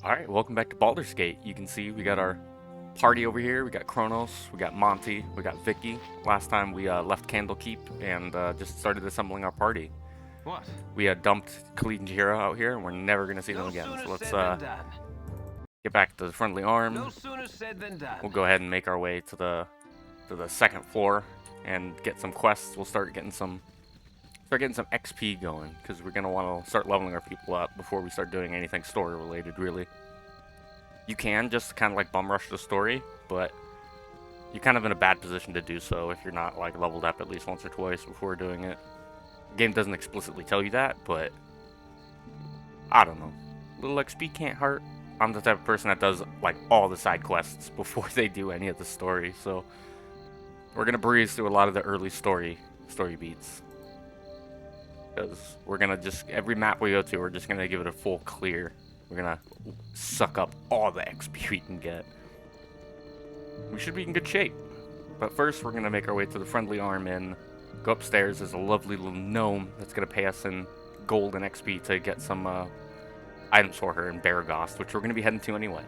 Alright, welcome back to Baldur's Gate. You can see we got our party over here. We got Kronos, we got Monty, we got Vicky. Last time we left Candlekeep and just started assembling our party. What? We dumped Khalid and Jira out here and we're never going to see them again. So let's get back to the friendly arm. No sooner said than done. We'll go ahead and make our way to the second floor and get some quests. We'll start getting some XP going, because we're going to want to start leveling our people up before we start doing anything story related, really. You can just kind of like bum rush the story, but you're kind of in a bad position to do so if you're not like leveled up at least once or twice before doing it. The game doesn't explicitly tell you that, but I don't know. Little XP can't hurt. I'm the type of person that does like all the side quests before they do any of the story, so we're going to breeze through a lot of the early story beats. Because we're gonna just, every map we go to, we're just gonna give it a full clear. We're gonna suck up all the XP we can get. We should be in good shape. But first, we're gonna make our way to the friendly arm and go upstairs. There's a lovely little gnome that's gonna pay us in gold and XP to get some items for her in Beregost, which we're gonna be heading to anyway.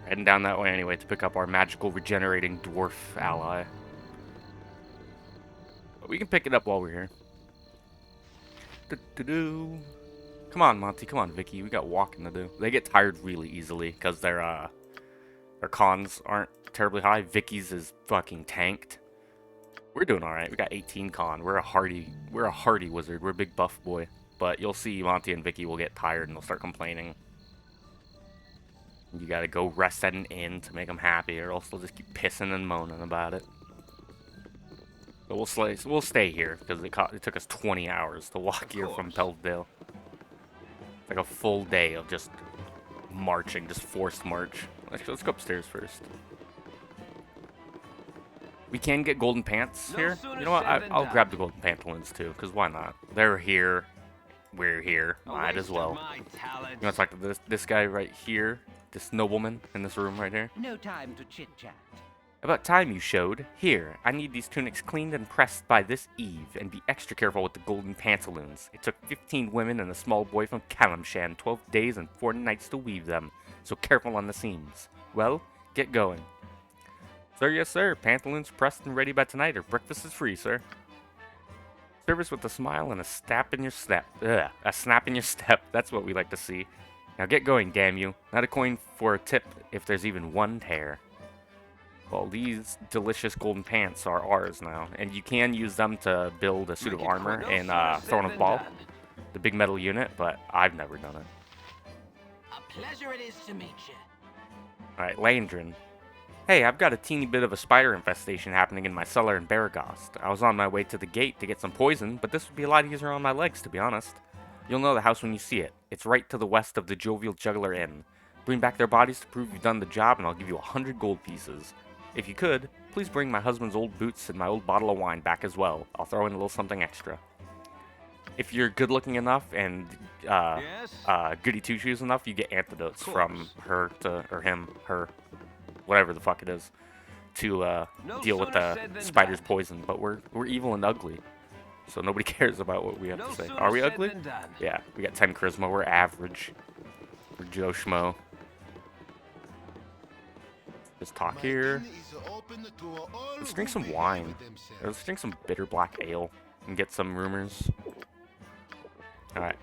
Heading down that way anyway to pick up our magical regenerating dwarf ally. But we can pick it up while we're here. Come on, Monty. Come on, Vicky. We got walking to do. They get tired really easily because their cons aren't terribly high. Vicky's is fucking tanked. We're doing all right. We got 18 con. We're a hardy wizard. We're a big buff boy. But you'll see Monty and Vicky will get tired and they'll start complaining. You gotta go rest at an inn to make them happy, or else they'll just keep pissing and moaning about it. But we'll stay here, because it took us 20 hours to walk here from Pelvdale. It's like a full day of just marching, just forced march. Let's go upstairs first. We can get golden pants here. You know what? I'll grab the golden pantaloons too, because why not? They're here. We're here. Might as well. You want to talk to this guy right here? This nobleman in this room right here? No time to chit-chat. About time you showed. Here, I need these tunics cleaned and pressed by this eve, and be extra careful with the golden pantaloons. It took 15 women and a small boy from Kalimshan 12 days and 4 nights to weave them, so careful on the seams. Well, get going. Sir, yes sir, pantaloons pressed and ready by tonight, or breakfast is free, sir. Service with a smile and a snap in your step. Ugh, a snap in your step, that's what we like to see. Now get going, damn you. Not a coin for a tip if there's even one tear. Well, these delicious golden pants are ours now, and you can use them to build a suit of armor in Throne of Ball, the big metal unit, but I've never done it. A pleasure it is to meet you. Alright, Landrin. Hey, I've got a teeny bit of a spider infestation happening in my cellar in Beregost. I was on my way to the gate to get some poison, but this would be a lot easier on my legs, to be honest. You'll know the house when you see it. It's right to the west of the Jovial Juggler Inn. Bring back their bodies to prove you've done the job, and I'll give you 100 gold pieces. If you could, please bring my husband's old boots and my old bottle of wine back as well. I'll throw in a little something extra. If you're good-looking enough and goody two-shoes enough, you get antidotes from her to, or him, her, whatever the fuck it is, to deal with the spider's poison. But we're evil and ugly, so nobody cares about what we have to say. Are we ugly? Yeah, we got 10 charisma. We're average. We're Joe Schmo. Just talk here. Let's drink some wine. Let's drink some bitter black ale and get some rumors. Alright.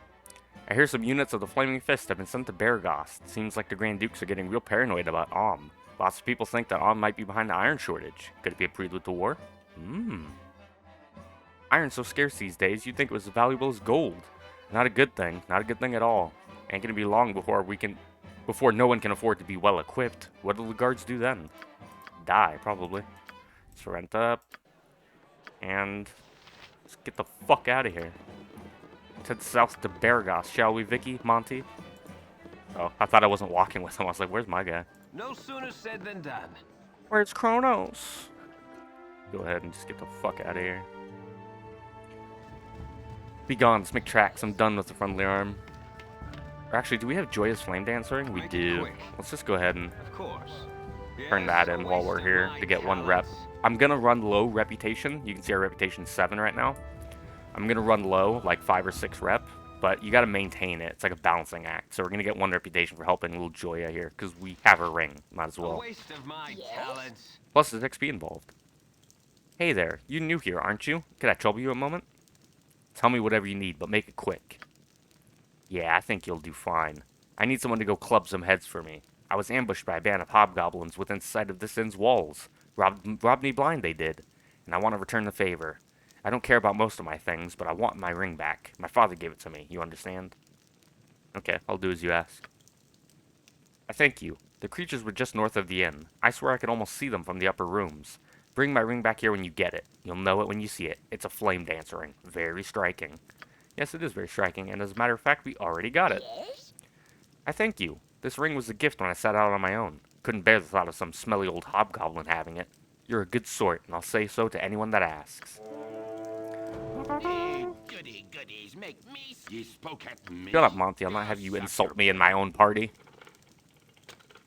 I hear some units of the Flaming Fist have been sent to Beregost. Seems like the Grand Dukes are getting real paranoid about Om. Lots of people think that Om might be behind the iron shortage. Could it be a prelude to war? Iron's so scarce these days, you'd think it was as valuable as gold. Not a good thing. Not a good thing at all. Ain't gonna be long before no one can afford to be well equipped. What will the guards do then? Die, probably. Let's rent up. And let's get the fuck out of here. Head south to Beregost, shall we, Vicky, Monty? Oh, I thought I wasn't walking with him. I was like, where's my guy? No sooner said than done. Where's Kronos? Go ahead and just get the fuck out of here. Be gone, let's make tracks. I'm done with the friendly arm. Or actually, do we have Joyous Flame Dancering? We do. Let's just go ahead and Of course. turn that in while we're here to get 1 rep. I'm gonna run low reputation. You can see our reputation 7 right now. I'm gonna run low, like 5 or 6 rep, but you gotta maintain it. It's like a balancing act. So we're gonna get 1 reputation for helping little Joya here, because we have her ring. Might as A well. waste of my talents. Plus, there's XP involved. Hey there, you new here, aren't you? Could I trouble you a moment? Tell me whatever you need, but make it quick. Yeah, I think you'll do fine. I need someone to go club some heads for me. I was ambushed by a band of hobgoblins within sight of this inn's walls. Robbed me blind, they did. And I want to return the favor. I don't care about most of my things, but I want my ring back. My father gave it to me, you understand? Okay, I'll do as you ask. I thank you. The creatures were just north of the inn. I swear I could almost see them from the upper rooms. Bring my ring back here when you get it. You'll know it when you see it. It's a flame dancer ring. Very striking. Yes, it is very striking, and as a matter of fact, we already got it. I thank you. This ring was a gift when I set out on my own. Couldn't bear the thought of some smelly old hobgoblin having it. You're a good sort, and I'll say so to anyone that asks. Goody goodies, make me. You spoke at me. Shut up, Monty. I'll not have you insult me in my own party.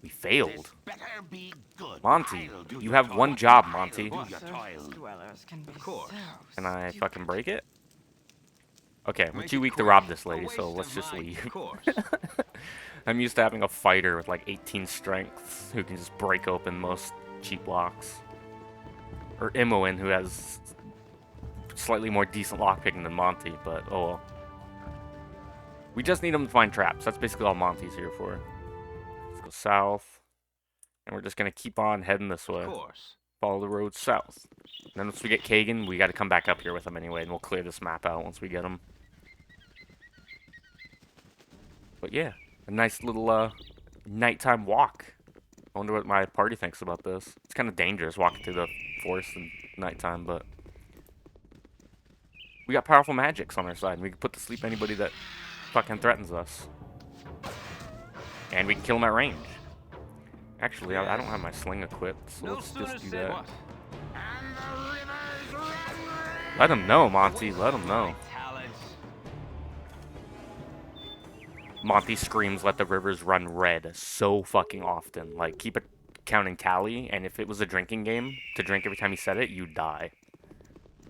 We failed. Better be good. Monty, I'll do you your have toil. one job, I'll Monty. do your Surface toil. dwellers can be course. so Can I stupid. fucking break it? Okay, we're Make too it weak to quick. rob this A lady, waste so let's of just my leave. course. I'm used to having a fighter with like 18 strength who can just break open most cheap locks. Or Imoen, who has slightly more decent lockpicking than Monty, but oh well. We just need him to find traps. That's basically all Monty's here for. Let's go south. And we're just going to keep on heading this way. Of course. Follow the road south. And then once we get Kagan, we got to come back up here with him anyway, and we'll clear this map out once we get him. But yeah, a nice little nighttime walk. I wonder what my party thinks about this. It's kind of dangerous walking through the forest in nighttime, but we got powerful magics on our side, and we can put to sleep anybody that fucking threatens us. And we can kill them at range. Actually, I don't have my sling equipped, so No let's sooner just do said that. what? Let him know, Monty. Let him know. My talents. Monty screams, "Let the rivers run red," so fucking often. Like, keep a counting tally, and if it was a drinking game, to drink every time he said it, you'd die.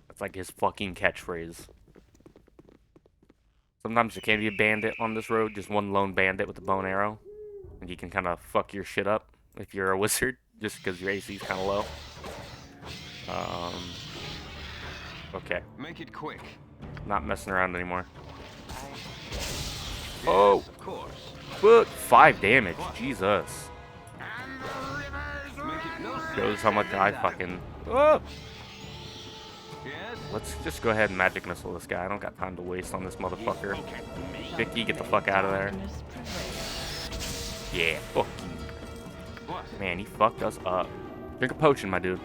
That's like his fucking catchphrase. Sometimes there can be a bandit on this road, just one lone bandit with a bow and arrow, and he can kind of fuck your shit up if you're a wizard, just because your AC is kind of low. Okay, Make it quick. not messing around anymore. Yes, Oh. of course. But 5 damage, Jesus. Make it no sooner Shows how much said I than fucking... Oh! Yes. Let's just go ahead and magic missile this guy. I don't got time to waste on this motherfucker. Spoke at me. Vicky, get the fuck out of there. Darkness prevails. Yeah, fuck you. What? Man, he fucked us up. Drink a potion, my dude.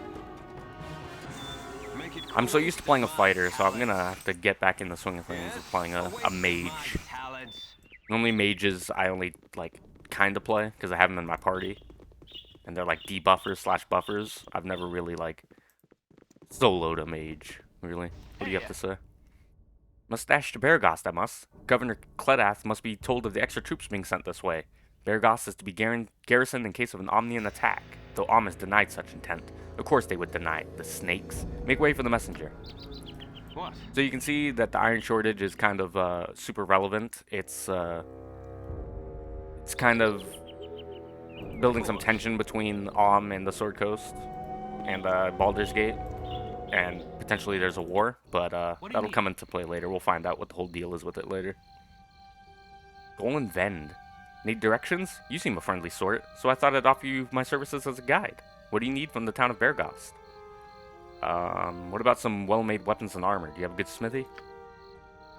Make it I'm so quick. used to playing a fighter, so I'm gonna have to get back in the swing of things Yes, of playing a waste of my mage. talents. Normally mages I only, like, kinda play, because I have them in my party. And they're like debuffers slash buffers. I've never really, like, soloed a mage, really. What do you have to say? Mustache to Beregost, I must. Governor Kledath must be told of the extra troops being sent this way. Beregost is to be garrisoned in case of an Omnian attack, though Om has denied such intent. Of course they would deny it, the snakes. Make way for the messenger. What? So you can see that the iron shortage is kind of super relevant. It's kind of building some tension between Om and the Sword Coast and Baldur's Gate, and potentially there's a war, but do you that'll mean? come into play later. We'll find out what the whole deal is with it later. Golden Vend. Need directions? You seem a friendly sort, so I thought I'd offer you my services as a guide. What do you need from the town of Beregost? What about some well-made weapons and armor? Do you have a good smithy?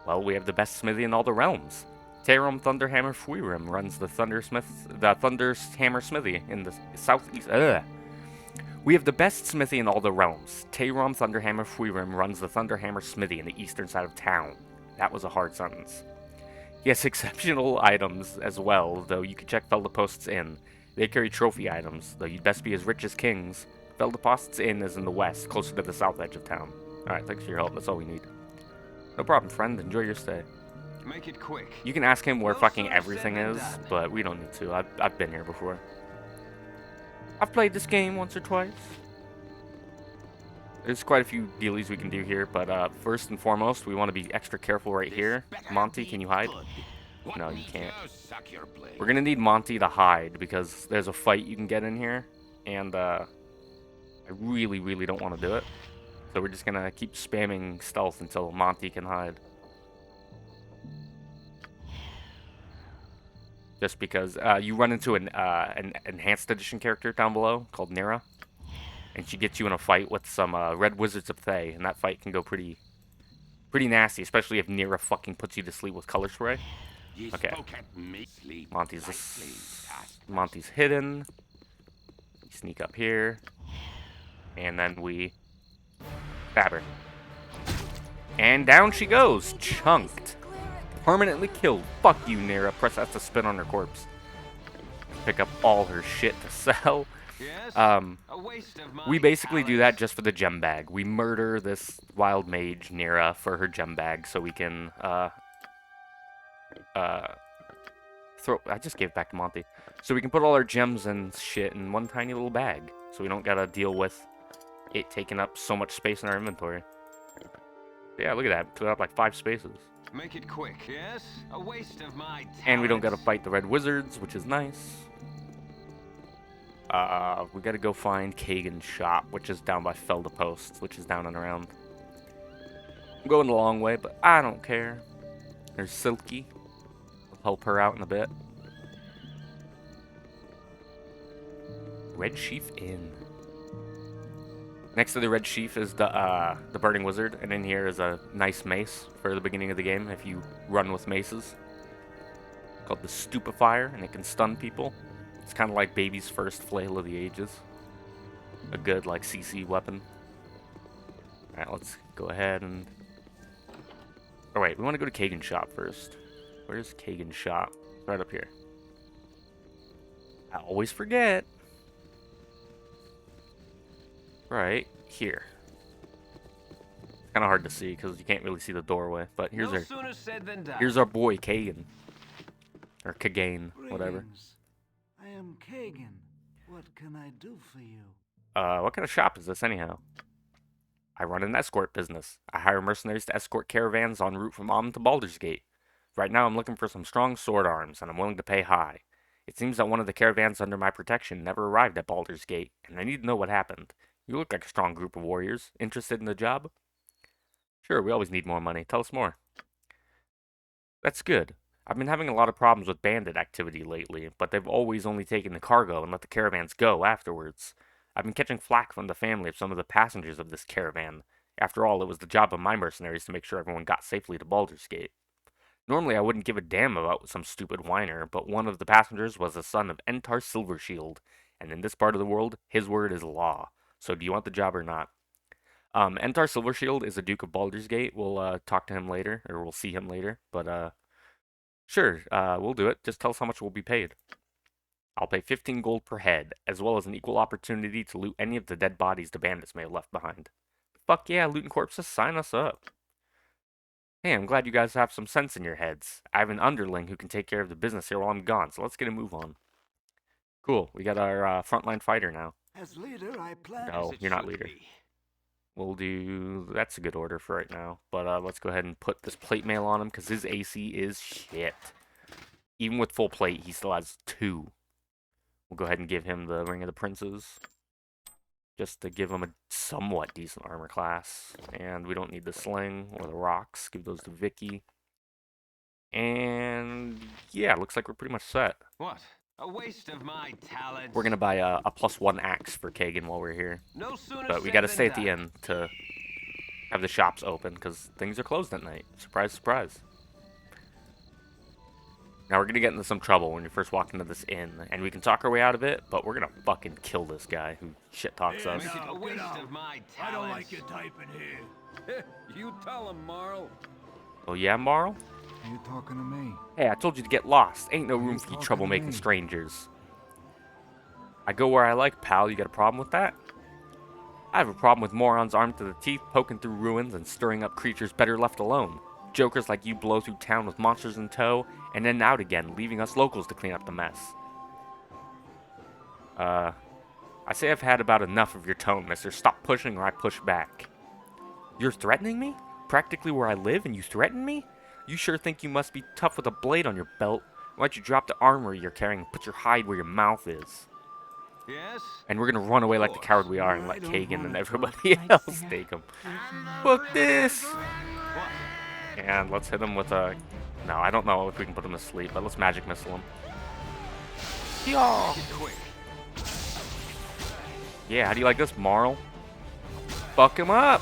Well, we have the best smithy in all the realms. Tayrom Thunderhammer Fuirim runs the Thunderhammer Smithy in the southeast. We have the best smithy in all the realms. Tayrom Thunderhammer Fuirim runs the Thunderhammer Smithy in the eastern side of town. That was a hard sentence. He has exceptional items as well, though you can check Feldapost's Inn. They carry trophy items, though you'd best be as rich as kings. Feldapost's Inn is in the west, closer to the south edge of town. Alright, thanks for your help. That's all we need. No problem, friend. Enjoy your stay. Make it quick. You can ask him where No fucking sooner everything said than is, done. but we don't need to. I've been here before. I've played this game once or twice. There's quite a few dealies we can do here, but first and foremost, we want to be extra careful right here. Monty, can you hide? No, you can't. We're gonna need Monty to hide because there's a fight you can get in here, and I really, really don't want to do it. So we're just gonna keep spamming stealth until Monty can hide. Just because you run into an enhanced edition character down below called Nira, and she gets you in a fight with some red wizards of Thay, and that fight can go pretty nasty, especially if Nira fucking puts you to sleep with color spray. Okay. Monty's hidden. We sneak up here, and then we stab her. And down she goes, chunked. Permanently killed. Fuck you, Nira. Press F to spin on her corpse. Pick up all her shit to sell. Yes? We basically do that just for the gem bag. We murder this wild mage, Nira, for her gem bag so we can, I just gave it back to Monty. So we can put all our gems and shit in one tiny little bag. So we don't gotta deal with it taking up so much space in our inventory. Yeah, look at that. Took up like 5 spaces. Make it quick, yes? A waste of my talents. And we don't gotta fight the red wizards, which is nice. We gotta go find Kagan's shop, which is down by Felda Post, which is down and around. I'm going the long way, but I don't care. There's Silky. I'll help her out in a bit. Red Sheaf Inn. Next to the Red Sheaf is the Burning Wizard, and in here is a nice mace for the beginning of the game if you run with maces. It's called the Stupefier, and it can stun people. It's kind of like Baby's first Flail of the Ages. A good, like, CC weapon. Alright, let's go ahead and... Oh wait, we want to go to Kagan's shop first. Where's Kagan's shop? Right up here. I always forget. Right here. It's kind of hard to see because you can't really see the doorway. But here's here's our boy Kagan, or Kagane, whatever. Greetings. I am Kagan. What can I do for you? What kind of shop is this anyhow? I run an escort business. I hire mercenaries to escort caravans en route from Amn to Baldur's Gate. Right now I'm looking for some strong sword arms, and I'm willing to pay high. It seems that one of the caravans under my protection never arrived at Baldur's Gate, and I need to know what happened. You look like a strong group of warriors. Interested in the job? Sure, we always need more money. Tell us more. That's good. I've been having a lot of problems with bandit activity lately, but they've always only taken the cargo and let the caravans go afterwards. I've been catching flack from the family of some of the passengers of this caravan. After all, it was the job of my mercenaries to make sure everyone got safely to Baldur's Gate. Normally, I wouldn't give a damn about some stupid whiner, but one of the passengers was the son of Entar Silvershield, and in this part of the world, his word is law. So do you want the job or not? Entar Silvershield is a Duke of Baldur's Gate. We'll talk to him later, or we'll see him later, but sure, we'll do it. Just tell us how much we'll be paid. I'll pay 15 gold per head, as well as an equal opportunity to loot any of the dead bodies the bandits may have left behind. Fuck yeah, looting corpses, sign us up. Hey, I'm glad you guys have some sense in your heads. I have an underling who can take care of the business here while I'm gone, so let's get a move on. Cool, we got our frontline fighter now. As leader, I plan. No, you're not leader. We'll do... That's a good order for right now. But let's go ahead and put this plate mail on him, because his AC is shit. Even with full plate, he still has 2. We'll go ahead and give him the Ring of the Princes. Just to give him a somewhat decent armor class. And we don't need the sling or the rocks. Give those to Vicky. And... yeah, looks like we're pretty much set. What? A waste of my talents. We're gonna buy a +1 axe for Kagan while we're here. No sooner But we said gotta than stay at the done. end to have the shops open, because things are closed at night. Surprise, surprise. Now we're gonna get into some trouble when you first walk into this inn, and we can talk our way out of it, but we're gonna fucking kill this guy who shit talks us. Make it a waste of my talents. I don't like your type in here. You tell him, Marl. Oh yeah, Marl? Are you talking to me? Hey, I told you to get lost. Ain't no room for you troublemaking strangers. I go where I like, pal. You got a problem with that? I have a problem with morons armed to the teeth, poking through ruins and stirring up creatures better left alone. Jokers like you blow through town with monsters in tow, and then out again, leaving us locals to clean up the mess. I I say I've had about enough of your tone, mister. Stop pushing or I push back. You're threatening me? Practically where I live and you threaten me? You sure think you must be tough with a blade on your belt? Why don't you drop the armor you're carrying and put your hide where your mouth is? Yes? And we're gonna run away like the coward we are and let Kagan and everybody else take him. Fuck this! And let's hit him with a... No, I don't know if we can put him to sleep, but let's magic missile him. Yeah! Yeah, how do you like this, Marl? Fuck him up!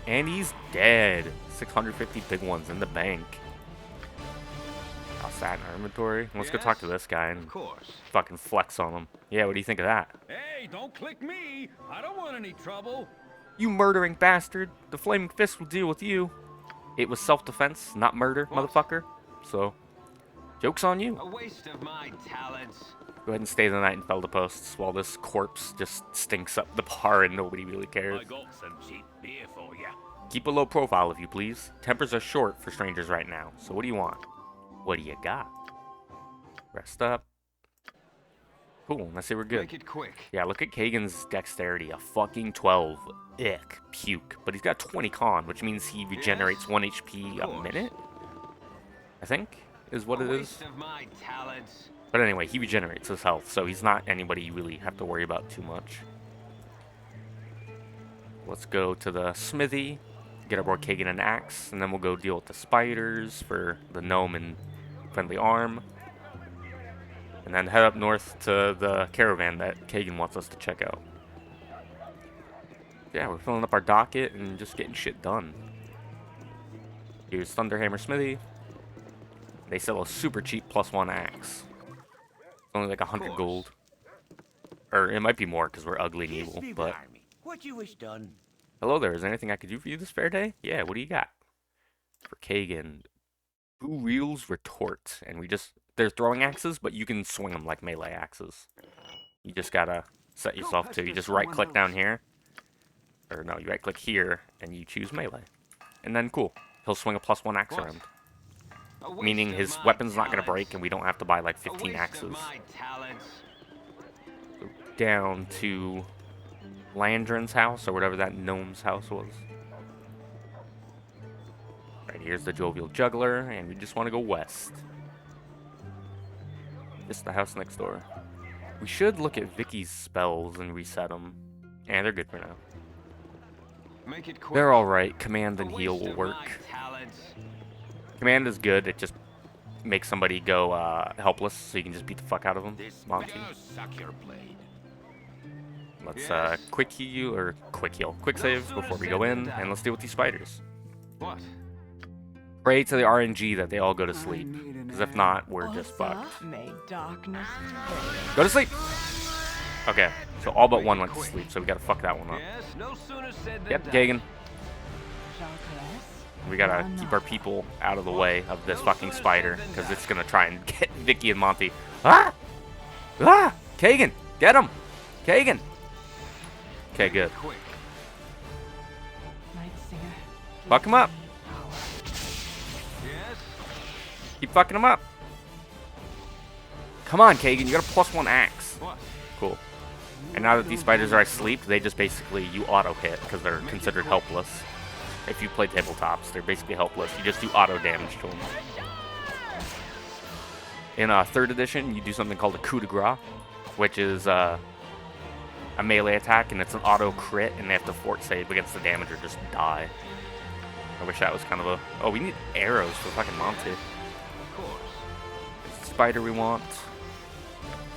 And he's dead. 650 big ones in the bank. Toss that in our inventory. Let's go talk to this guy and fucking flex on him. Yeah, what do you think of that? Hey, don't click me. I don't want any trouble. You murdering bastard. The flaming fist will deal with you. It was self-defense, not murder, motherfucker. So, joke's on you. A waste of my talents. Go ahead and stay the night in Felda Posts while this corpse just stinks up the bar and nobody really cares. I got some cheap beer for ya. Keep a low profile if you please. Tempers are short for strangers right now. So what do you want? What do you got? Rest up. Cool, let's say we're good. Make it quick. Yeah, look at Kagan's dexterity. A fucking 12. Ick. Puke. But he's got 20 con, which means he regenerates 1 HP a minute? I think, is what it is. Waste of my talents. But anyway, he regenerates his health, so he's not anybody you really have to worry about too much. Let's go to the smithy, get our boy Kagan an axe, and then we'll go deal with the spiders for the gnome and friendly arm. And then head up north to the caravan that Kagan wants us to check out. Yeah, we're filling up our docket and just getting shit done. Here's Thunderhammer Smithy. They sell a super cheap +1 axe. It's only like 100 gold. Or it might be more because we're ugly and evil, but... What you wish done? Hello there, is there anything I could do for you this fair day? Yeah, what do you got? For Kagan, Boo Reel's Retort. And we just... They're throwing axes, but you can swing them like melee axes. You just gotta set yourself to... You just right-click down here. Or no, you right-click here, and you choose melee. And then, cool. He'll swing a +1 axe around. Meaning his weapon's not gonna break, and we don't have to buy like 15 axes. So down to Landrin's house, or whatever that gnome's house was. Right, here's the Jovial Juggler, and we just want to go west. Just the house next door. We should look at Vicky's spells and reset them. And they're good for now. They're alright. Command and heal will work. Command is good. It just makes somebody go helpless, so you can just beat the fuck out of them. Monty. Let's quick save before we go in, and let's deal with these spiders. What? Pray to the RNG that they all go to sleep, because if not, we're just fucked. May darkness Go to sleep! Okay, so all but one went to sleep, so we gotta fuck that one up. Yes, no sooner said than Yep, done. Kagan. We gotta keep our people out of the way of this fucking spider, because it's gonna try and get Vicky and Monty. Ah! Ah! Kagan! Get him! Kagan! Okay, good. Fuck him up! Yes. Keep fucking him up! Come on, Kagan, you got a +1 axe. What? Cool. And now that these spiders are asleep, they just basically, you auto-hit, because they're considered helpless. If you play tabletops, they're basically helpless. You just do auto damage to them. In 3rd edition, you do something called a coup de grace, which is a melee attack, and it's an auto crit, and they have to fort save against the damage or just die. I wish that was kind of a... Oh, we need arrows for fucking Monty. Of course. Spider we want.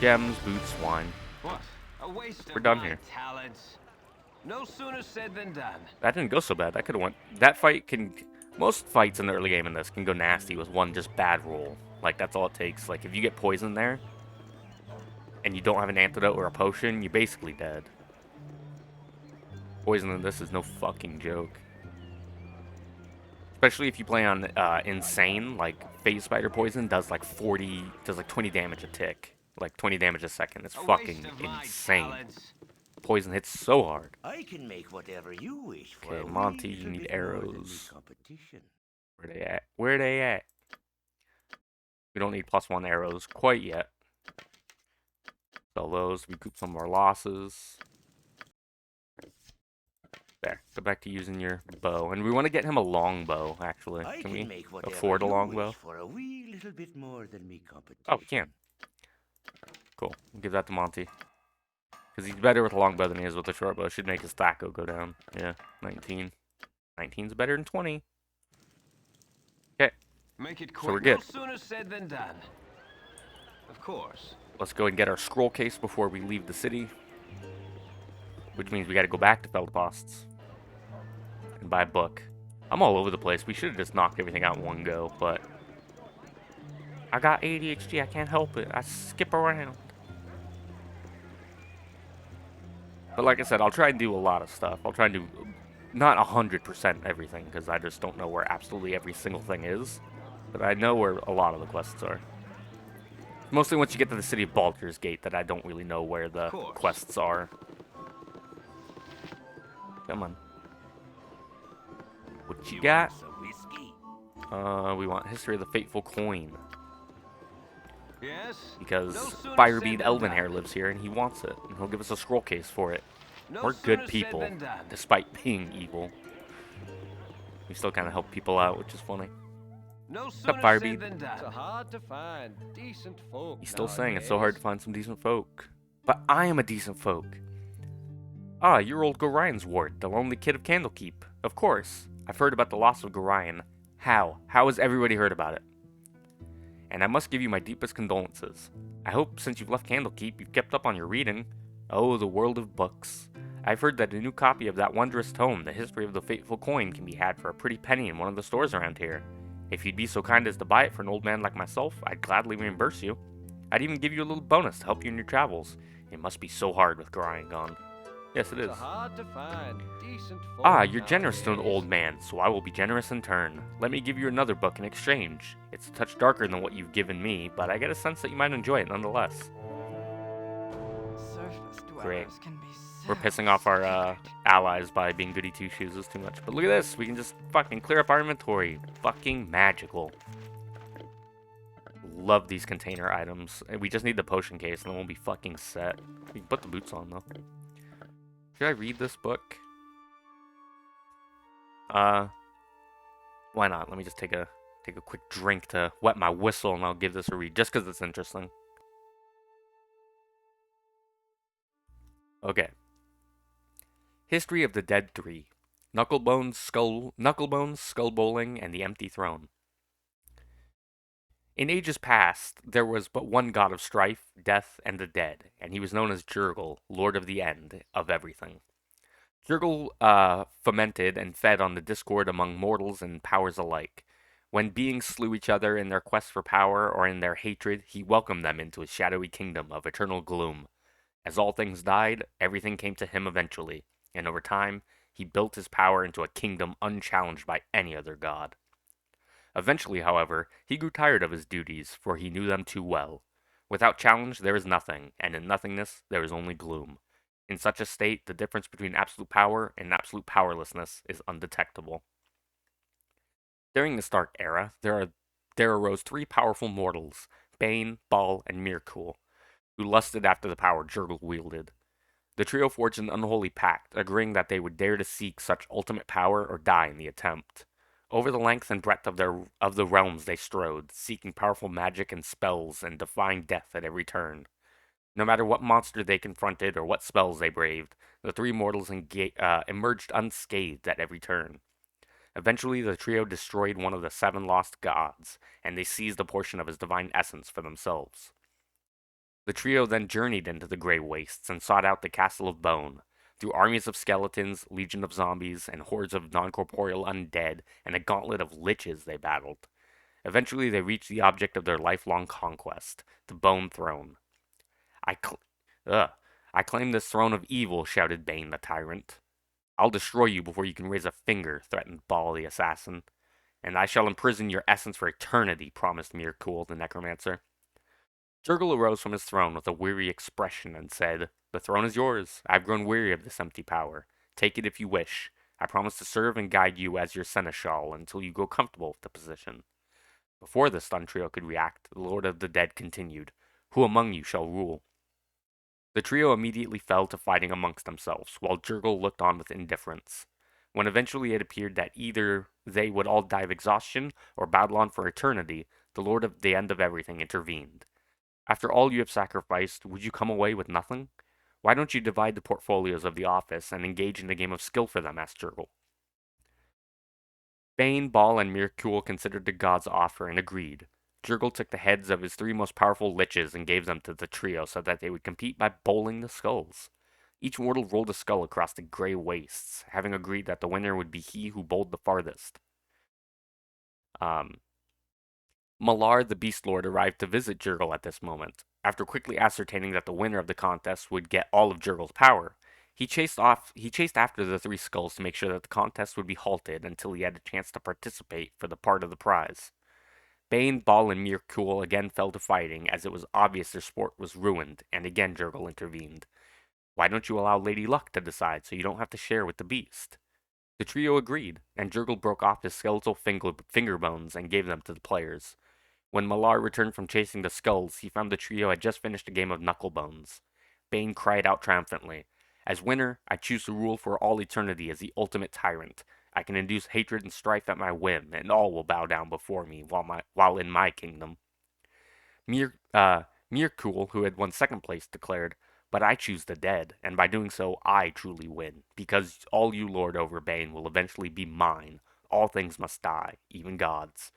Gems, boots, wine. What? A waste We're of done my here. talents. No sooner said than done. That didn't go so bad. That could have went... That fight can... Most fights in the early game in this can go nasty with one just bad roll. Like, that's all it takes. Like, if you get poisoned there, and you don't have an antidote or a potion, you're basically dead. Poison in this is no fucking joke. Especially if you play on insane, like Phase Spider Poison does like 20 damage a tick. Like 20 damage a second. It's fucking insane. Poison hits so hard. I can make whatever you wish for. Okay, Monty, you need arrows. Where they at? Where they at? We don't need +1 arrows quite yet. Sell those, recoup some of our losses. There, go back to using your bow. And we want to get him a longbow, actually. I Can we make whatever afford a you longbow? wish for a wee little bit more than me competition. Oh, we can. Cool. We'll give that to Monty. Because he's better with a longbow than he is with a short bow. Should make his THAC0 go down. Yeah, 19. 19's better than 20. Okay, Make it quick. so we're good. No sooner said than done. Of course. Let's go and get our scroll case before we leave the city. Which means we gotta go back to Feldposts. And buy a book. I'm all over the place. We should have just knocked everything out in one go, but... I got ADHD, I can't help it. I skip around. But like I said, I'll try and do a lot of stuff. I'll try and do not 100% everything, because I just don't know where absolutely every single thing is. But I know where a lot of the quests are. Mostly once you get to the city of Baldur's Gate that I don't really know where the quests are. Come on. What you got? Some whiskey? We want History of the Fateful Coin. Yes? Because No sooner Firebead said than Elvenhair done. lives here and he wants it. And he'll give us a scroll case for it. No We're sooner good said people, than done. despite being evil. We still kind of help people out, which is funny. No up, sooner Firebead? said than done. hard to find decent folk. He's still saying it's so hard to find some decent folk. But I am a decent folk. Ah, you're old Gorion's ward, the lonely kid of Candlekeep. Of course. I've heard about the loss of Gorion. How? How has everybody heard about it? And I must give you my deepest condolences. I hope since you've left Candlekeep, you've kept up on your reading. Oh, the world of books. I've heard that a new copy of that wondrous tome, The History of the Fateful Coin, can be had for a pretty penny in one of the stores around here. If you'd be so kind as to buy it for an old man like myself, I'd gladly reimburse you. I'd even give you a little bonus to help you in your travels. It must be so hard with Gorion gone. Yes, it is. hard to find decent folk. Ah, you're generous to an old man, so I will be generous in turn. Let me give you another book in exchange. It's a touch darker than what you've given me, but I get a sense that you might enjoy it nonetheless. Surface dwellers Great. can be so We're pissing off our stupid. allies by being goody two-shoes too much. But look at this, we can just fucking clear up our inventory. Fucking magical. Love these container items. And we just need the potion case and then we'll be fucking set. We can put the boots on though. Should I read this book? Why not? Let me just take a quick drink to wet my whistle and I'll give this a read just because it's interesting. Okay. History of the Dead 3. Knucklebones, Skull Bowling, and the Empty Throne. In ages past, there was but one god of strife, death, and the dead, and he was known as Jurgle, Lord of the End of everything. Jurgle fomented and fed on the discord among mortals and powers alike. When beings slew each other in their quest for power or in their hatred, he welcomed them into his shadowy kingdom of eternal gloom. As all things died, everything came to him eventually, and over time, he built his power into a kingdom unchallenged by any other god. Eventually, however, he grew tired of his duties, for he knew them too well. Without challenge, there is nothing, and in nothingness, there is only gloom. In such a state, the difference between absolute power and absolute powerlessness is undetectable. During this dark era, there arose three powerful mortals, Bane, Ball, and Mirkul, who lusted after the power Jurgle wielded. The trio forged an unholy pact, agreeing that they would dare to seek such ultimate power or die in the attempt. Over the length and breadth of the realms they strode, seeking powerful magic and spells and defying death at every turn. No matter what monster they confronted or what spells they braved, the three mortals emerged unscathed at every turn. Eventually, the trio destroyed one of the seven lost gods, and they seized a portion of his divine essence for themselves. The trio then journeyed into the Grey Wastes and sought out the Castle of Bone. Through armies of skeletons, legion of zombies, and hordes of non-corporeal undead, and a gauntlet of liches they battled. Eventually, they reached the object of their lifelong conquest, the Bone Throne. I claim this throne of evil, shouted Bane the tyrant. I'll destroy you before you can raise a finger, threatened Ball the assassin. And I shall imprison your essence for eternity, promised Mirkul the necromancer. Jurgle arose from his throne with a weary expression and said, The throne is yours. I've grown weary of this empty power. Take it if you wish. I promise to serve and guide you as your seneschal until you grow comfortable with the position. Before the stunned trio could react, the Lord of the Dead continued, Who among you shall rule? The trio immediately fell to fighting amongst themselves, while Jurgle looked on with indifference. When eventually it appeared that either they would all die of exhaustion or battle on for eternity, the Lord of the End of Everything intervened. After all you have sacrificed, would you come away with nothing? Why don't you divide the portfolios of the office and engage in a game of skill for them? Asked Jurgle. Bane, Ball, and Mirkul considered the god's offer and agreed. Jurgle took the heads of his 3 most powerful liches and gave them to the trio so that they would compete by bowling the skulls. Each mortal rolled a skull across the gray wastes, having agreed that the winner would be he who bowled the farthest. Malar, the Beast Lord, arrived to visit Jurgle at this moment. After quickly ascertaining that the winner of the contest would get all of Jurgle's power, he chased after the 3 skulls to make sure that the contest would be halted until he had a chance to participate for the part of the prize. Bane, Ball, and Mirkul again fell to fighting, as it was obvious their sport was ruined, and again Jurgle intervened. Why don't you allow Lady Luck to decide so you don't have to share with the beast? The trio agreed, and Jurgle broke off his skeletal finger bones and gave them to the players. When Malar returned from chasing the skulls, he found the trio had just finished a game of knucklebones. Bane cried out triumphantly, "As winner, I choose to rule for all eternity as the ultimate tyrant. I can induce hatred and strife at my whim, and all will bow down before me while in my kingdom." Mirkul, who had won second place, declared, "But I choose the dead, and by doing so I truly win, because all you lord over, Bane, will eventually be mine. All things must die, even gods."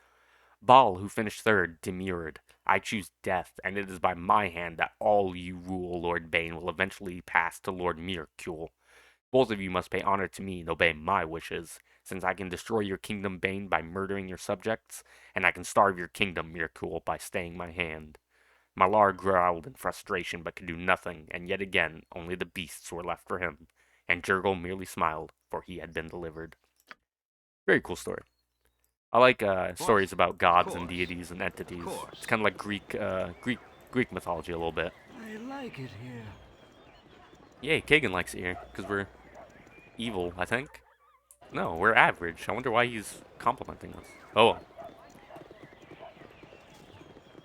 Ball, who finished third, demurred, "I choose death, and it is by my hand that all you rule, Lord Bane, will eventually pass to Lord Mirkul. Both of you must pay honor to me and obey my wishes, since I can destroy your kingdom, Bane, by murdering your subjects, and I can starve your kingdom, Mirkul, by staying my hand." Malar growled in frustration but could do nothing, and yet again only the beasts were left for him, and Jurgle merely smiled, for he had been delivered. Very cool story. I like stories about gods and deities and entities. It's kind of like Greek mythology a little bit. I like it here. Yay, Kagan likes it here, because we're evil, I think. No, we're average. I wonder why he's complimenting us. Oh.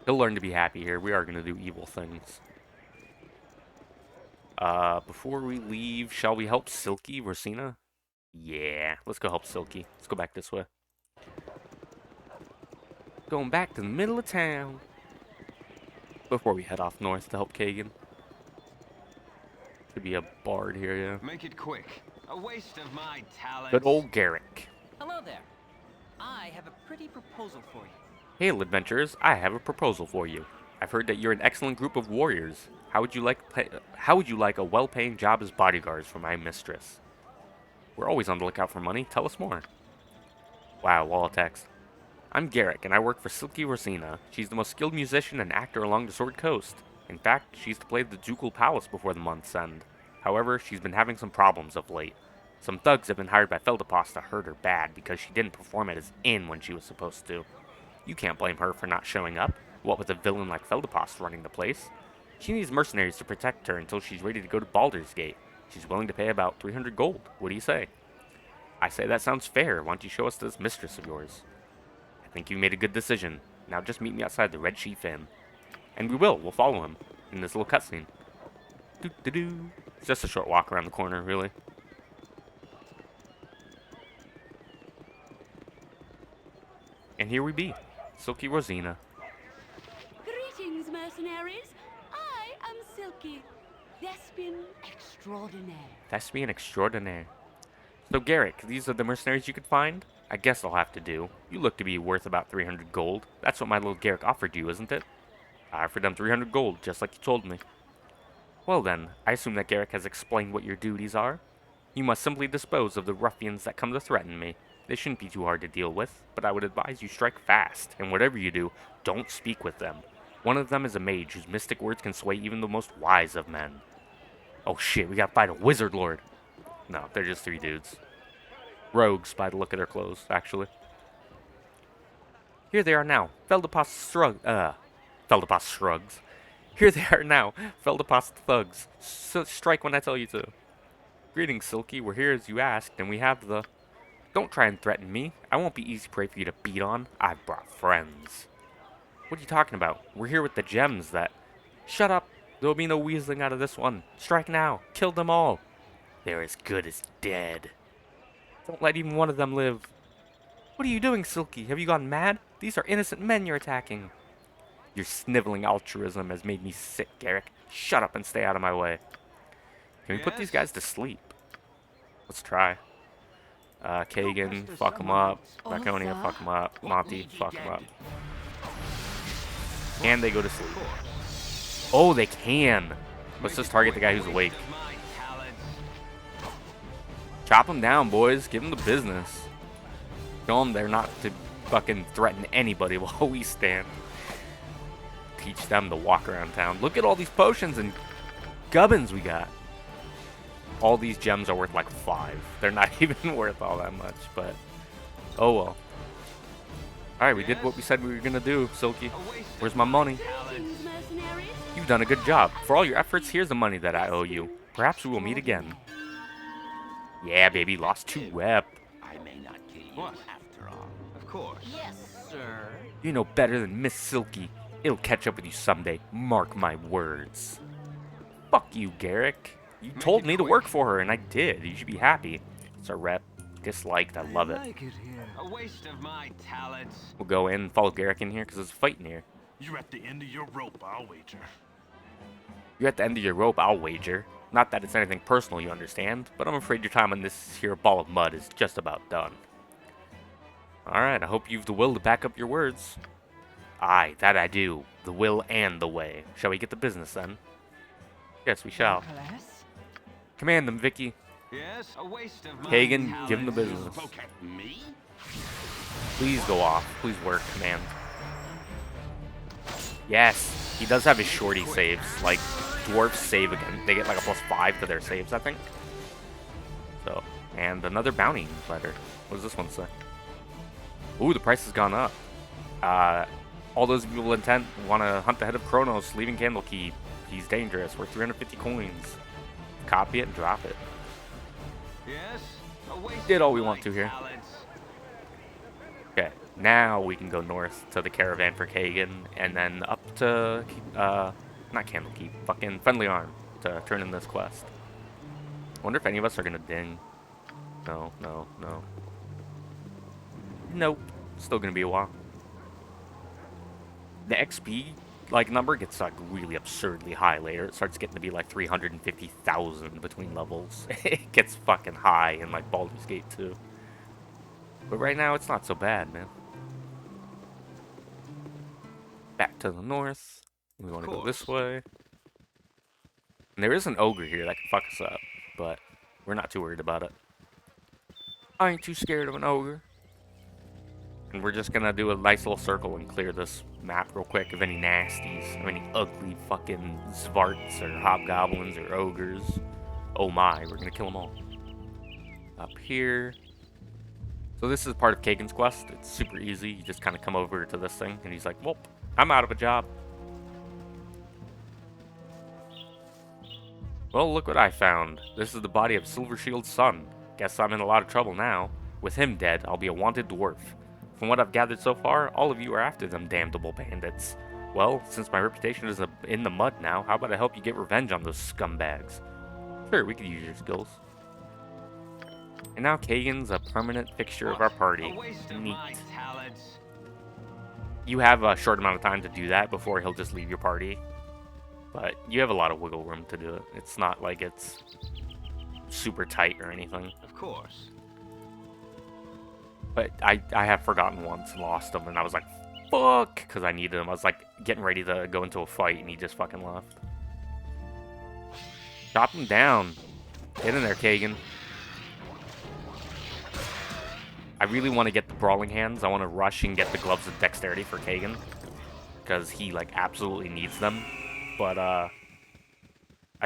He'll learn to be happy here. We are going to do evil things. Before we leave, shall we help Silky, Rosina? Yeah, let's go help Silky. Let's go back this way. Going back to the middle of town. Before we head off north to help Kagan. Should be a bard here, yeah. Make it quick. A waste of my talent. Good old Garrick. Hello there. I have a pretty proposal for you. Hail, adventurers! I have a proposal for you. I've heard that you're an excellent group of warriors. How would you like a well-paying job as bodyguards for my mistress? We're always on the lookout for money. Tell us more. Wow, wall of text. I'm Garrick, and I work for Silky Rosina. She's the most skilled musician and actor along the Sword Coast. In fact, she's to play the Ducal Palace before the month's end. However, she's been having some problems of late. Some thugs have been hired by Feldepost to hurt her bad because she didn't perform at his inn when she was supposed to. You can't blame her for not showing up, what with a villain like Feldepost running the place. She needs mercenaries to protect her until she's ready to go to Baldur's Gate. She's willing to pay about 300 gold. What do you say? I say that sounds fair. Why don't you show us this mistress of yours? I think you made a good decision. Now just meet me outside the Red Chief Inn. And we will. We'll follow him in this little cutscene. Doo-doo-doo. It's just a short walk around the corner, really. And here we be. Silky Rosina. Greetings, mercenaries. I am Silky, Thespian extraordinaire. Thespian extraordinaire. So Garrick, these are the mercenaries you could find? I guess I'll have to do. You look to be worth about 300 gold. That's what my little Garrick offered you, isn't it? I offered them 300 gold, just like you told me. Well then, I assume that Garrick has explained what your duties are. You must simply dispose of the ruffians that come to threaten me. They shouldn't be too hard to deal with, but I would advise you strike fast, and whatever you do, don't speak with them. One of them is a mage whose mystic words can sway even the most wise of men. Oh shit, we gotta fight a wizard lord. No, they're just 3 dudes. Rogues, by the look of their clothes, actually. Here they are now. Feldepost shrugs. Here they are now. Feldepost thugs. Strike when I tell you to. Greetings, Silky. We're here as you asked, and we have the... Don't try and threaten me. I won't be easy prey for you to beat on. I've brought friends. What are you talking about? We're here with the gems that... Shut up. There'll be no weaseling out of this one. Strike now. Kill them all. They're as good as dead. Don't let even one of them live. What are you doing, Silky? Have you gone mad? These are innocent men you're attacking. Your sniveling altruism has made me sick, Garrick. Shut up and stay out of my way. Can we put these guys to sleep? Let's try. Kagan, fuck him up. Laconia, fuck him up. Monty, fuck him up. Can they go to sleep? Oh, they can. Let's just target the guy who's awake. Chop them down, boys. Give them the business. Show them they're not to fucking threaten anybody while we stand. Teach them to walk around town. Look at all these potions and gubbins we got. All these gems are worth like 5. They're not even worth all that much, but oh well. Alright, we did what we said we were gonna do, Silky. Where's my money? Greetings, mercenaries. You've done a good job. For all your efforts, here's the money that I owe you. Perhaps we will meet again. Yeah, baby, lost 2 web. I may not kill you after all. Of course. Yes, sir. You know better than Miss Silky. It'll catch up with you someday. Mark my words. Fuck you, Garrick. You told me to work for her, and I did. You should be happy. It's a rep. Disliked. I love it. like it here. A waste of my talents. We'll go in and follow Garrick in here because there's a fight in here. You're at the end of your rope, I'll wager. You're at the end of your rope, I'll wager. Not that it's anything personal, you understand, but I'm afraid your time on this here ball of mud is just about done. Alright, I hope you've the will to back up your words. Aye, that I do. The will and the way. Shall we get to business then? Yes, we shall. Nicholas? Command them, Vicky. Yes, a waste of my Kagan, talents. give him the business. Spoke at me? Please go off. Please work, command. Yes, he does have his shorty saves. Like, dwarves save again. They get like a +5 to their saves, I think. So, and another bounty letter. What does this one say? Ooh, the price has gone up. All those people intent want to hunt the head of Kronos, leaving Candlekeep. He's dangerous. Worth 350 coins. Copy it and drop it. Yes, a waste Did all of we my want to here. talents. Okay, now we can go north to the caravan for Kagan, and then up to, not Candlekeep, fucking Friendly Arm to turn in this quest. Wonder if any of us are gonna ding. No, no, no. Nope. Still gonna be a while. The XP, like, number gets, like, really absurdly high later. It starts getting to be, like, 350,000 between levels. It gets fucking high in, like, Baldur's Gate 2. But right now, it's not so bad, man. Back to the north. We want to go this way. And there is an ogre here that can fuck us up, but we're not too worried about it. I ain't too scared of an ogre. And we're just gonna do a nice little circle and clear this map real quick of any nasties, of any ugly fucking Zvarts or hobgoblins or ogres. Oh my, we're gonna kill them all. Up here. So this is part of Kagan's quest. It's super easy. You just kind of come over to this thing, and he's like, well, I'm out of a job. Well, look what I found. This is the body of Silvershield's son. Guess I'm in a lot of trouble now. With him dead, I'll be a wanted dwarf. From what I've gathered so far, all of you are after them damnable bandits. Well, since my reputation is in the mud now, how about I help you get revenge on those scumbags? Sure, we could use your skills. And now Kagan's a permanent fixture of our party. A waste of Neat. my talents. You have a short amount of time to do that before he'll just leave your party. But you have a lot of wiggle room to do it. It's not like it's super tight or anything. Of course. But I have forgotten once and lost him, and I was like, fuck, because I needed him. I was like getting ready to go into a fight, and he just fucking left. Chop him down. Get in there, Kagan. I really want to get the brawling hands. I want to rush and get the gloves of dexterity for Kagan, because he like absolutely needs them. But I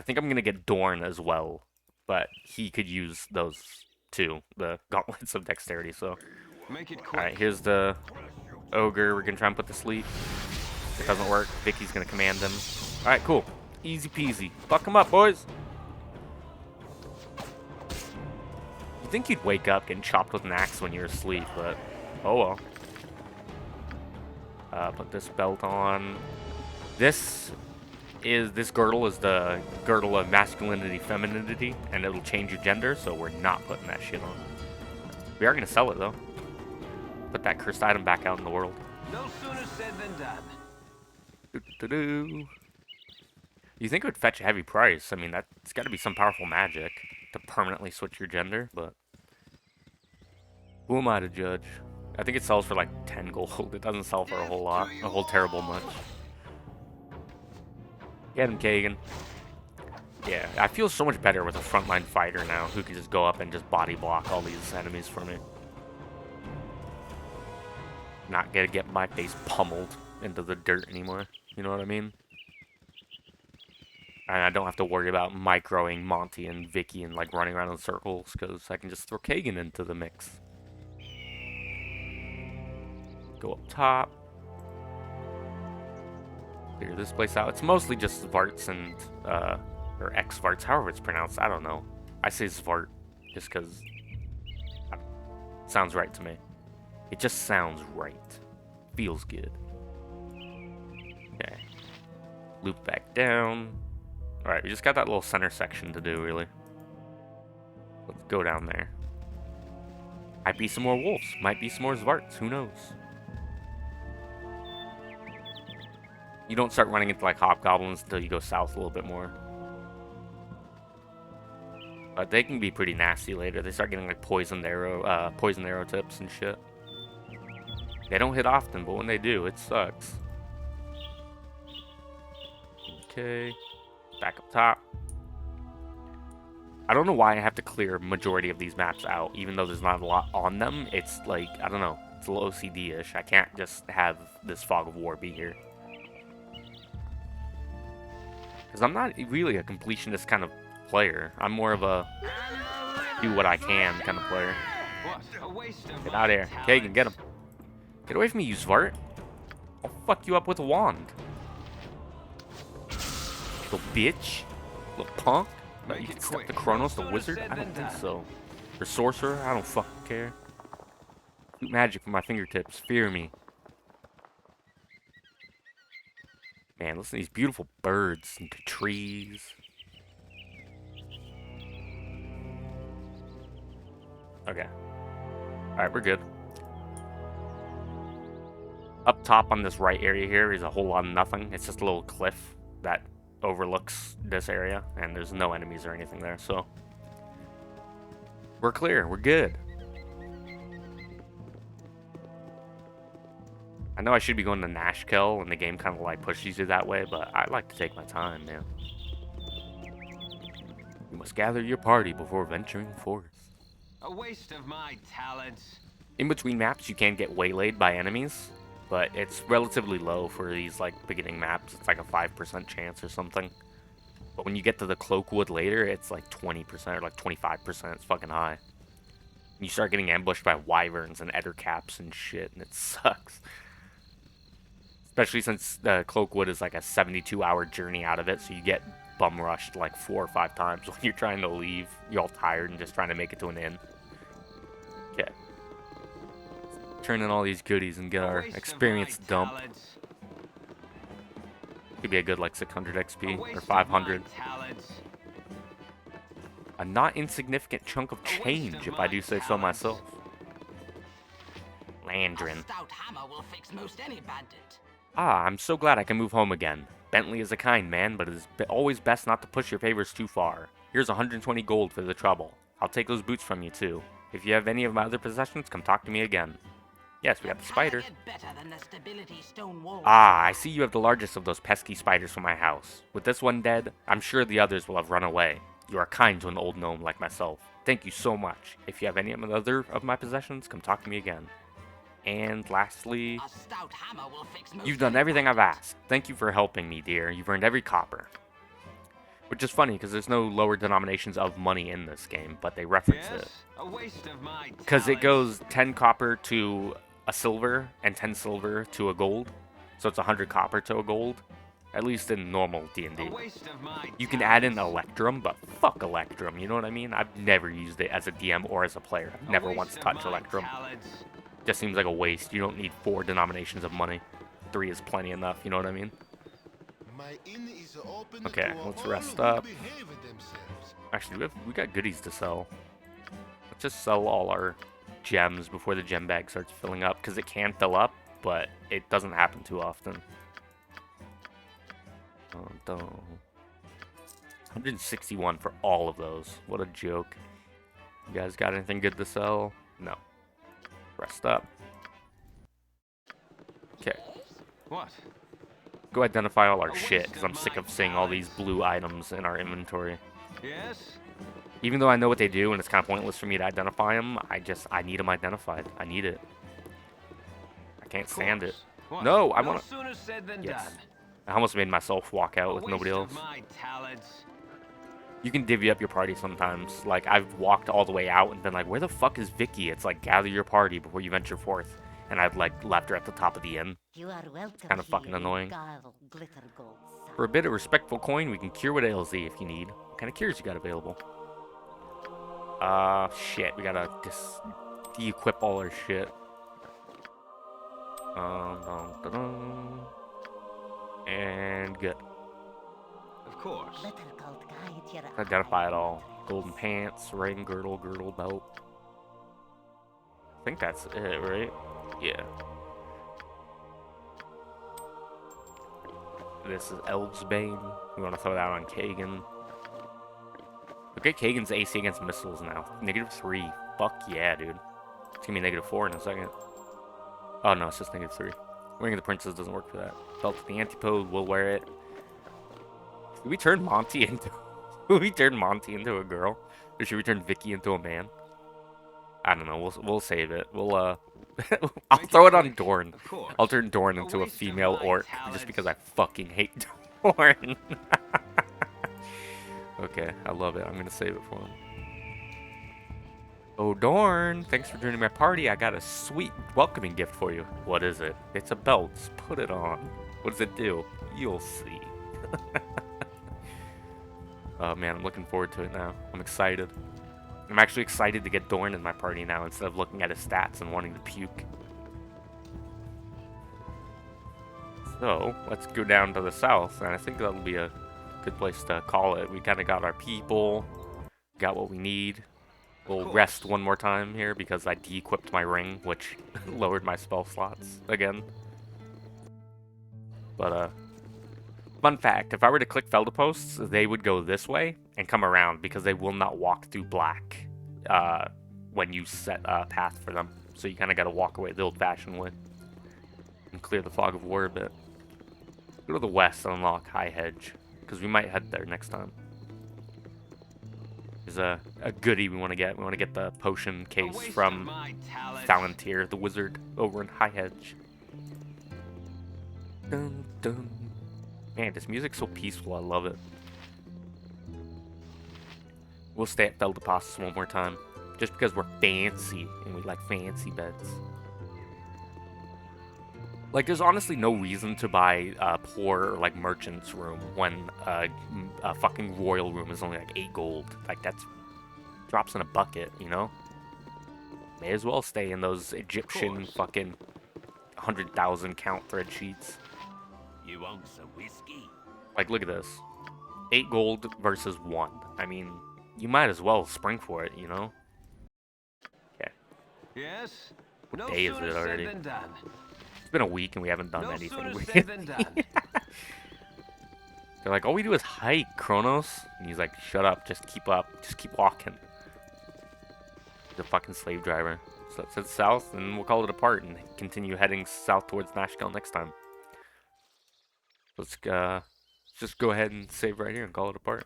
think I'm gonna get Dorn as well, but he could use those too, the gauntlets of dexterity. So, Make it quick. all right, here's the ogre. We're gonna try and put to sleep. If it doesn't work, Vicky's gonna command him. All right, cool, easy peasy. Fuck him up, boys. You think you'd wake up getting chopped with an axe when you're asleep, but oh well. Put this belt on. This is this girdle is the girdle of masculinity, femininity, and it'll change your gender, so we're not putting that shit on. We are gonna sell it though. Put that cursed item back out in the world. No sooner said than done. Do-do-do. You think it would fetch a heavy price? I mean, that's got to be some powerful magic to permanently switch your gender, but who am I to judge? I think it sells for like 10 gold. It doesn't sell for a whole lot, a whole terrible much. Get him, Kagan. Yeah, I feel so much better with a frontline fighter now who can just go up and just body block all these enemies for me. Not gonna get my face pummeled into the dirt anymore. You know what I mean? And I don't have to worry about microing Monty and Vicky and like running around in circles because I can just throw Kagan into the mix. Go up top. Clear this place out. It's mostly just Svarts and, or X-Svarts, however it's pronounced. I don't know. I say Svart just because it sounds right to me. It just sounds right. Feels good. Okay. Loop back down. Alright, we just got that little center section to do, really. Let's go down there. Might be some more wolves. Might be some more Svarts. Who knows? You don't start running into, like, hobgoblins until you go south a little bit more. But they can be pretty nasty later. They start getting, like, poison arrow tips and shit. They don't hit often, but when they do, it sucks. Okay. Back up top. I don't know why I have to clear majority of these maps out, even though there's not a lot on them. It's like, I don't know, it's a little OCD-ish. I can't just have this fog of war be here. Because I'm not really a completionist kind of player. I'm more of a do what I can kind of player. Get out of here. Kagan, get him. Get away from me, you Svart. I'll fuck you up with a wand. Little bitch. Little punk. You can step the Kronos, the wizard? I don't think so. Or sorcerer? I don't fucking care. Shoot magic from my fingertips. Fear me. Man, listen to these beautiful birds and trees. Okay. Alright, we're good. Up top on this right area here is a whole lot of nothing. It's just a little cliff that overlooks this area, and there's no enemies or anything there, so we're clear. We're good. I know I should be going to Nashkel, and the game kind of like pushes you that way, but I like to take my time, man. You must gather your party before venturing forth. A waste of my talents. In between maps, you can get waylaid by enemies, but it's relatively low for these like beginning maps. It's like a 5% chance or something. But when you get to the Cloakwood later, it's like 20% or like 25%. It's fucking high. And you start getting ambushed by wyverns and ettercaps and shit, and it sucks. Especially since the Cloakwood is like a 72-hour journey out of it, so you get bum rushed like 4 or 5 times when you're trying to leave. You're all tired and just trying to make it to an inn. Okay. Turn in all these goodies and get our experience dump. Could be a good like 600 XP or 500. A not insignificant chunk of change, if I do say so myself. Landrin. Ah, I'm so glad I can move home again. Bentley is a kind man, but it is always best not to push your favors too far. Here's 120 gold for the trouble. I'll take those boots from you too. If you have any of my other possessions, come talk to me again. Yes, we got the spider. Ah, I see you have the largest of those pesky spiders from my house. With this one dead, I'm sure the others will have run away. You are kind to an old gnome like myself. Thank you so much. If you have any other of my possessions, come talk to me again. And lastly, you've done everything I've asked. Thank you for helping me, dear. You've earned every copper. Which is funny, because there's no lower denominations of money in this game, but they reference it. Because it goes 10 copper to a silver, and 10 silver to a gold. So it's 100 copper to a gold. At least in normal D&D. You can add in Electrum, but fuck Electrum, you know what I mean? I've never used it as a DM or as a player. I've never once touched Electrum. Just seems like a waste. You don't need 4 denominations of money. 3 is plenty enough, you know what I mean? Okay, let's rest up. Actually, we got goodies to sell. Let's just sell all our gems before the gem bag starts filling up, because it can fill up, but it doesn't happen too often. Oh, don't. 161 for all of those. What a joke. You guys got anything good to sell? No. Rest up. Okay. What? Go identify all our shit, because I'm sick of seeing all these blue items in our inventory. Yes? Even though I know what they do and it's kind of pointless for me to identify them, I need them identified. I need it. I can't stand it. What? No, I want to... sooner said than Yes. done. I almost made myself walk out with nobody else. My talents. You can divvy up your party sometimes. Like, I've walked all the way out and been like, where the fuck is Vicky? It's like, gather your party before you venture forth. And I've, like, left her at the top of the inn. You are welcome. Kind of fucking annoying. Glitter gold. For a bit of respectful coin, we can cure what ails thee if you need. What kind of cures you got available? Shit. We gotta just de-equip all our shit. And good. Of course. Identify it all. Golden pants, ring, girdle, belt. I think that's it, right? Yeah. This is Elves Bane. We want to throw that on Kagan. Look at Kagan's AC against missiles now. -3. Fuck yeah, dude. It's gonna be -4 in a second. Oh no, it's just -3. Ring of the Princess doesn't work for that. Belt to the Antipode, we'll wear it. Did we turn Monty into... Did we turn Monty into a girl? Or should we turn Vicky into a man? I don't know, we'll save it. We'll, I'll throw it on Dorn. I'll turn Dorn into a female orc, just because I fucking hate Dorn. Okay, I love it. I'm gonna save it for him. Oh, Dorn, thanks for joining my party. I got a sweet welcoming gift for you. What is it? It's a belt. Put it on. What does it do? You'll see. Oh man, I'm looking forward to it now. I'm excited. I'm actually excited to get Dorn in my party now instead of looking at his stats and wanting to puke. So, let's go down to the south, and I think that'll be a good place to call it. We kind of got our people, got what we need. We'll rest one more time here because I de-equipped my ring, which lowered my spell slots again. But, fun fact, if I were to click Feldeposts, they would go this way and come around because they will not walk through black when you set a path for them. So you kind of got to walk away the old-fashioned way and clear the fog of war a bit. Go to the west and unlock High Hedge because we might head there next time. There's a goodie we want to get. We want to get the potion case from Palantir, the wizard, over in High Hedge. Dun, dun. Man, this music's so peaceful. I love it. We'll stay at Feldeposts one more time, just because we're fancy and we like fancy beds. Like, there's honestly no reason to buy a poor, like, merchant's room when a fucking royal room is only, like, 8 gold. Like, that's drops in a bucket, you know? May as well stay in those Egyptian fucking 100,000 count thread sheets. You want some whiskey? Like, look at this. 8 gold versus 1. I mean, you might as well spring for it, you know? Okay. Yes? What day is it already? It's been a week and we haven't done anything. They're like, all we do is hike, Kronos. And he's like, shut up, just keep up, just keep walking. He's a fucking slave driver. So let's head south and we'll call it a part and continue heading south towards Nashkel next time. Let's just go ahead and save right here and call it a part.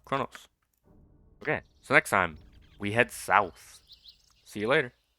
Kronos. Okay, so next time we head south. See you later.